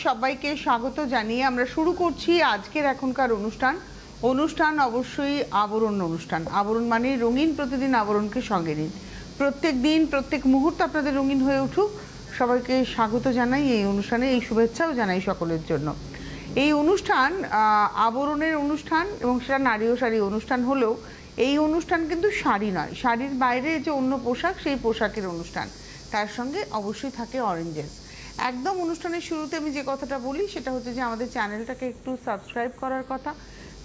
সবাইকে স্বাগত জানিয়ে আমরা শুরু করছি আজকের এখনকার অনুষ্ঠান অবশ্যই আবরণ অনুষ্ঠান। আবরণ মানে রঙিন, প্রতিদিন আবরণকে সঙ্গে নিন। প্রত্যেক দিন প্রত্যেক মুহূর্ত আপনাদের রঙিন হয়ে উঠুক। সবাইকে স্বাগত জানাই এই অনুষ্ঠানে, এই শুভেচ্ছাও জানাই সকলের জন্য। এই অনুষ্ঠান আবরণের অনুষ্ঠান এবং সেটা নারী ও শাড়ি অনুষ্ঠান হলেও এই অনুষ্ঠান কিন্তু শাড়ি নয়, শাড়ির বাইরে যে অন্য পোশাক, সেই পোশাকের অনুষ্ঠান। তার সঙ্গে অবশ্যই থাকে অরেঞ্জেস। একদম অনুষ্ঠানের শুরুতে আমি যে কথাটা বলি সেটা হচ্ছে যে আমাদের চ্যানেলটাকে একটু সাবস্ক্রাইব করার কথা।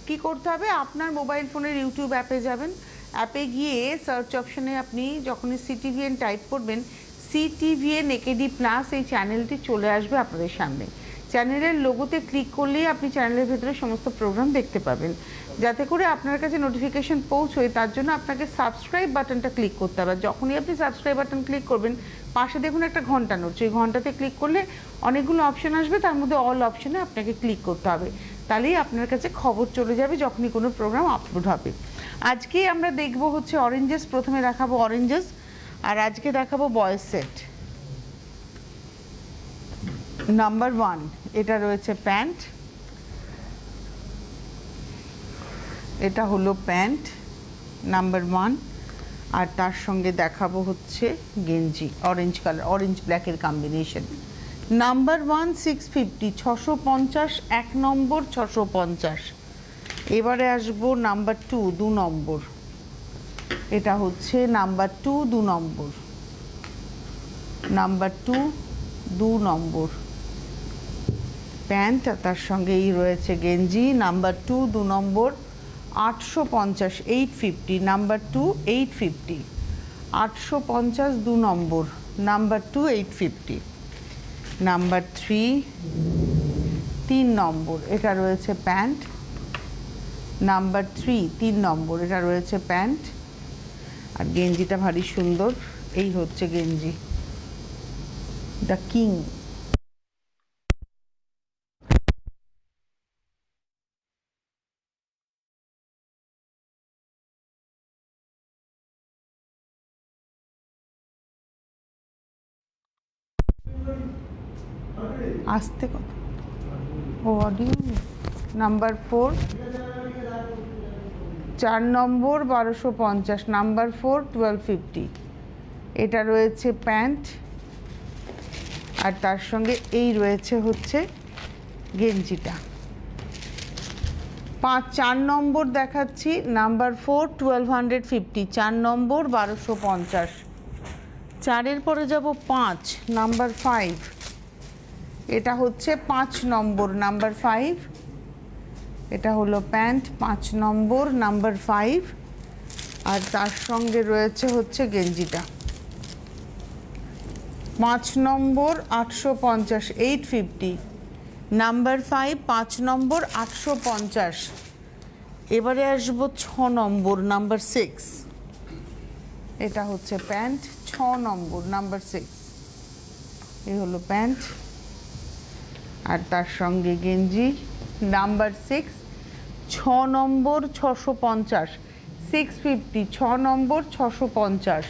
কি করতে হবে? আপনার মোবাইল ফোনের ইউটিউব অ্যাপে যাবেন, অ্যাপে গিয়ে সার্চ অপশানে আপনি যখনই সিটিভিএন টাইপ করবেন, সিটিভিএন একেডি প্লাস এই চ্যানেলটি চলে আসবে আপনাদের সামনে। চ্যানেলের লোগোতে ক্লিক করলেই আপনি চ্যানেলের ভেতরে সমস্ত প্রোগ্রাম দেখতে পাবেন। যাতে করে আপনার কাছে নোটিফিকেশন পৌঁছয় তার জন্য আপনাকে সাবস্ক্রাইব বাটনটা ক্লিক করতে হবে। যখনই আপনি সাবস্ক্রাইব বাটন ক্লিক করবেন, পাশে দেখুন একটা ঘন্টা নড়ছে, ওই ঘন্টাতে ক্লিক করলে অনেকগুলো অপশান আসবে, তার মধ্যে অল অপশানে আপনাকে ক্লিক করতে হবে। তাহলেই আপনার কাছে খবর চলে যাবে যখনই কোনো প্রোগ্রাম আপলোড হবে। আজকে আমরা দেখব হচ্ছে অরেঞ্জেস। প্রথমে দেখাবো অরেঞ্জেস, আর আজকে দেখাবো বয়েজ সেট। নাম্বার 1 এটা রয়েছে প্যান্ট, এটা হলো প্যান্ট নাম্বার 1। আর তার সঙ্গে দেখাবো হচ্ছে গেঞ্জি, অরেঞ্জ কালার, অরেঞ্জ ব্ল্যাকের কম্বিনেশন। নাম্বার 1 650, 650, 1 নম্বর 650। এবারে আসবো নাম্বার 2, 2 নম্বর। এটা হচ্ছে নাম্বার 2, 2 নম্বর। নাম্বার 2, 2 নম্বর প্যান্ট, আর তার সঙ্গে এই রয়েছে গেঞ্জি। নাম্বার 2, 2 নম্বর 850, 850। নাম্বার 2, 850, 850, 2 নম্বর। নাম্বার 2, 850। নাম্বার 3, 3 নম্বর, এটা রয়েছে প্যান্ট। নাম্বার 3, 3 নম্বর, এটা রয়েছে প্যান্ট। আর গেঞ্জিটা ভারী সুন্দর, এই হচ্ছে গেঞ্জি, দ্য কিং। আসতে কত ও অডিও। নাম্বার 4, 4 নম্বর 1250। নাম্বার 4, 1250। এটা রয়েছে প্যান্ট, আর তার সঙ্গে এই রয়েছে হচ্ছে গেঞ্জিটা। 4 নম্বর দেখাচ্ছি, নাম্বার 4, 1250। 4 নম্বর 1250। 4-এর পরে যাব 5, নাম্বার 5। এটা হচ্ছে 5 নম্বর, নাম্বার 5। এটা হলো প্যান্ট 5 নম্বর, নাম্বার 5। আর তার সঙ্গে রয়েছে হচ্ছে গেঞ্জিটা 5 নম্বর 850, 850। নাম্বার 5, 5 নম্বর 850। এবারে আসবো 6 নম্বর, নাম্বার 6। এটা হচ্ছে প্যান্ট 6 নম্বর, নাম্বার 6। এই হলো প্যান্ট, আর তার সঙ্গে গেঞ্জি। নাম্বার 6, 6 নম্বর 650, 650, 6 নম্বর 650।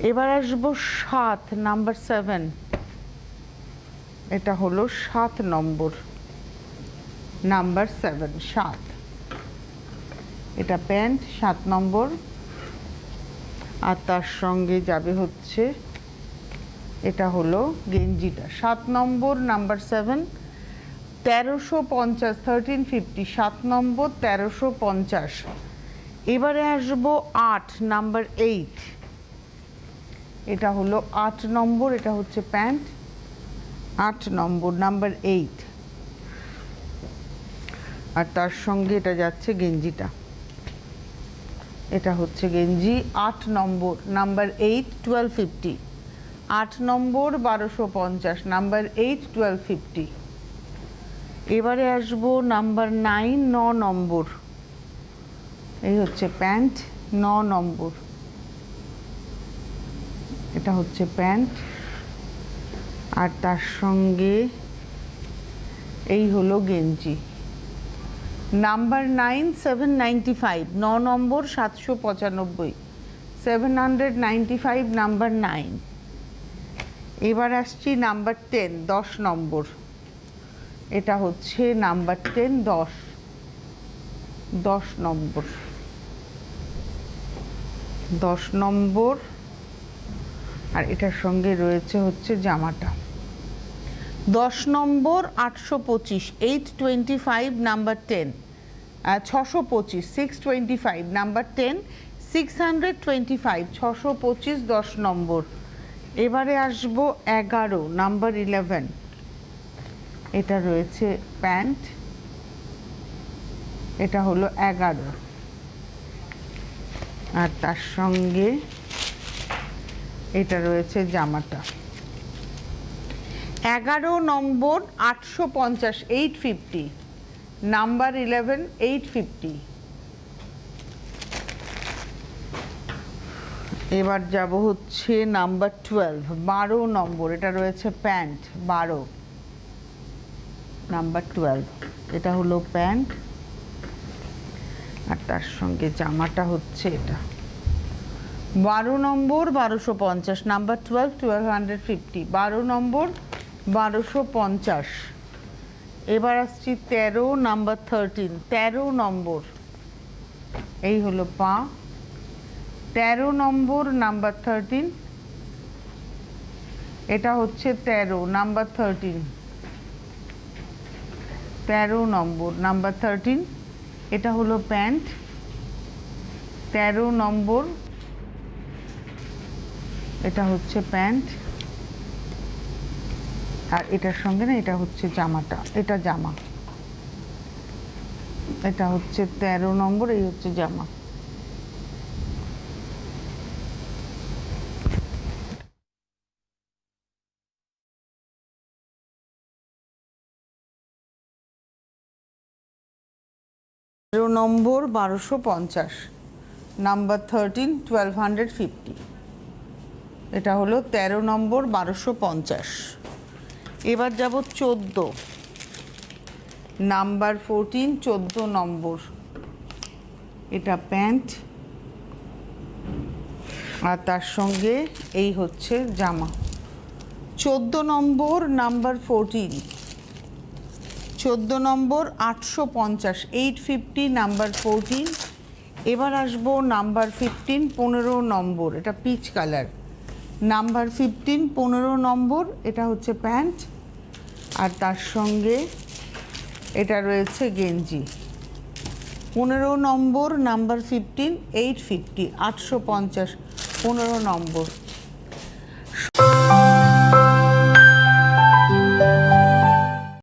এবার আসবো 7, নাম্বার 7। এটা হলো 7 নম্বর, নাম্বার 7, 7। এটা প্যান্ট 7 নম্বর, আর তার সঙ্গে যাবে হচ্ছে, এটা হলো গেঞ্জিটা 7 নম্বর, নাম্বার 7, 1350, 1350। 7 নম্বর 1350। এবারে আসবো 8, নাম্বার 8। এটা হলো 8 নম্বর, এটা হচ্ছে প্যান্ট 8 নম্বর, নাম্বার 8। আর তার সঙ্গে এটা যাচ্ছে গেঞ্জিটা, এটা হচ্ছে গেঞ্জি 8 নম্বর, নাম্বার 8, 1250। 8 নম্বর 1250, নাম্বার 8, 1250। এবারে আসবো নাম্বার 9, 9 নম্বর। এই হচ্ছে প্যান্ট 9 নম্বর, এটা হচ্ছে প্যান্ট। আর তার সঙ্গে এই হলো গেঞ্জি। নাম্বার 9, 795। 9 নম্বর 795, 795, নাম্বার 9। এবার আসছি নাম্বার 10, 10 নম্বর। এটা হচ্ছে নাম্বার 10, 10 নম্বর, 10 নম্বর। আর এটার সঙ্গে রয়েছে হচ্ছে জামাটা 10 নম্বর, 825, 825 নাম্বার 10, 625, 625 নাম্বার 10, 625, 625, 10 নম্বর। এবারে আসবো 11 নাম্বার 11, এটা রয়েছে প্যান্ট, এটা হলো 11, আর তার সঙ্গে এটা রয়েছে জামাটা 11 নম্বর, 850, 850 নাম্বার 11, 850। এবার যাব হচ্ছে নাম্বার 12, 12 নম্বর, এটা রয়েছে প্যান্ট 12 নাম্বার 12, এটা হলো প্যান্ট, আর তার সঙ্গে জামাটা হচ্ছে এটা 12 নম্বর, 1250 নাম্বার 12, 1250, 12 নম্বর, 1250। এবার আসছি 13 নাম্বার 13, 13 নম্বর, এই হলো পা, 13 নম্বর নাম্বার 13, এটা হচ্ছে 13 নাম্বার 13, 13 নম্বর নাম্বার 13, এটা হলো প্যান্ট, 13 নম্বর, এটা হচ্ছে প্যান্ট, আর এটার সঙ্গে না এটা হচ্ছে জামাটা, এটা জামা, এটা হচ্ছে 13 নম্বর, এই হচ্ছে জামা। নম্বর 1250 নাম্বার 13, 1250, এটা হলো 13 নম্বর 1250। এবার যাব 14 নাম্বার 14, 14 নম্বর, এটা প্যান্ট, আর তার সঙ্গে এই হচ্ছে জামা, 14 নম্বর নাম্বার 14, 14 নম্বর 850, 850 নাম্বার 14। এবার আসবো নাম্বার 15, 15 নম্বর, এটা পিচ কালার, নাম্বার 15, 15 নম্বর, এটা হচ্ছে প্যান্ট, আর তার সঙ্গে এটা রয়েছে গেঞ্জি, 15 নম্বর নাম্বার 15, 850, 850, 15 নম্বর।